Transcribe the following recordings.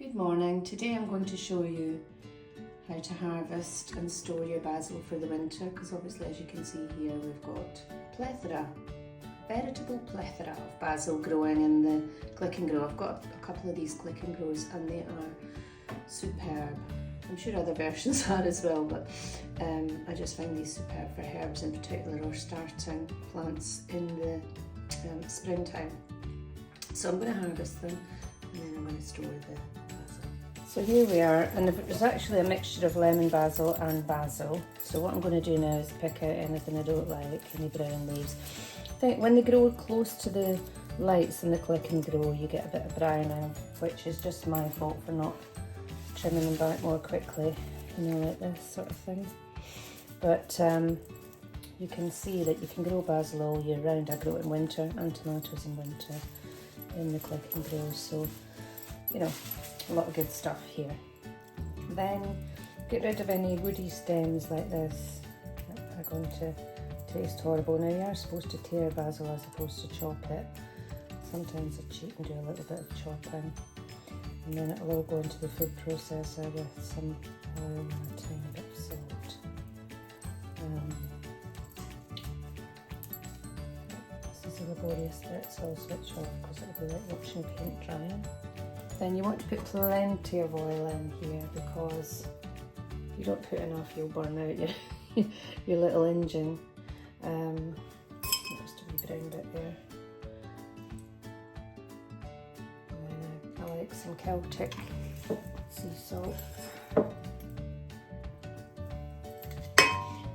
Good morning. Today I'm going to show you how to harvest and store your basil for the winter, because obviously, as you can see here, we've got veritable plethora of basil growing in the click and grow. I've got a couple of these click and grows and they are superb. I'm sure other versions are as well, but I just find these superb for herbs in particular, or starting plants in the springtime. So I'm going to harvest them and then I'm going to store the basil. So here we are, and there's actually a mixture of lemon basil and basil. So what I'm going to do now is pick out anything I don't like, any brown leaves. I think when they grow close to the lights in the click and grow, you get a bit of browning, which is just my fault for not trimming them back more quickly, you know, like this sort of thing. But you can see that you can grow basil all year round. I grow it in winter and tomatoes in winter in the click and grow, so you know, a lot of good stuff here. Then get rid of any woody stems like this that are going to taste horrible. Now you are supposed to tear basil as opposed to chop it. Sometimes I cheat and do a little bit of chopping, and then it'll all go into the food processor with some oil and a tiny bit of salt. This is a laborious bit, so I'll switch off because it'll be like watching paint drying. Then you want to put plenty of oil in here, because if you don't put enough, you'll burn out your little engine. Just a wee brown bit there. I like some Celtic sea salt.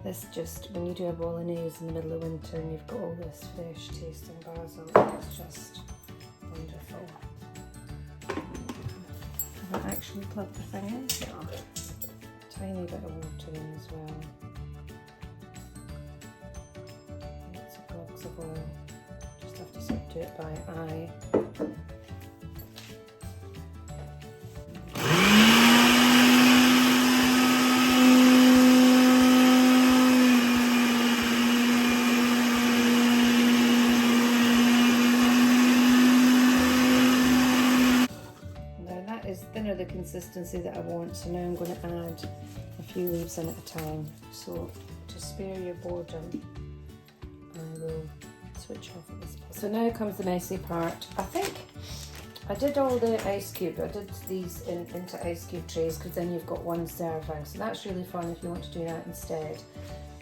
This just, when you do a bolognese in the middle of winter and you've got all this fresh tasting basil, it's just wonderful. I haven't actually plugged the thing in. No. Tiny bit of water in as well. Lots of gobs of oil. Just have to sort of do it by eye. Thinner the consistency that I want, so now I'm going to add a few leaves in at a time. So to spare your boredom, I will switch off at this point. So now comes the messy part. I think I did all the ice cube. I did these into ice cube trays, because then you've got one serving. So that's really fun if you want to do that instead.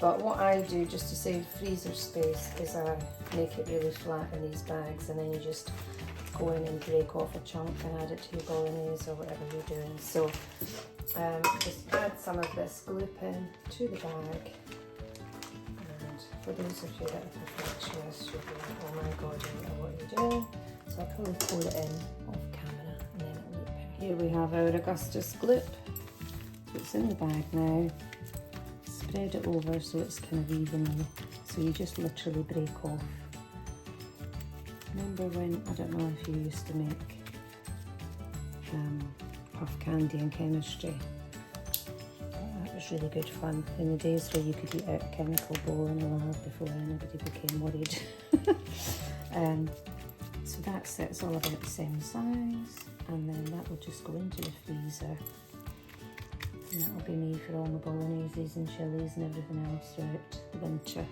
But what I do, just to save freezer space, is I make it really flat in these bags, and then you just go in and break off a chunk and add it to your bolognese or whatever you're doing. So just add some of this glue pin to the bag, and for those of you that are perfectionists, you'll be like, oh my god, you know what you're doing. So I'll probably pour it in off camera and then it'll look better. Here we have our Augustus gloop. It's in the bag now. Spread it over so it's kind of evenly, so you just literally break off. Remember when, I don't know if you used to make puff candy in chemistry? That was really good fun in the days where you could eat out a chemical bowl in the lab before anybody became worried. So that's it, it's all about the same size, and then that will just go into the freezer, and that will be me for all my bologneses and chilies and everything else throughout the winter.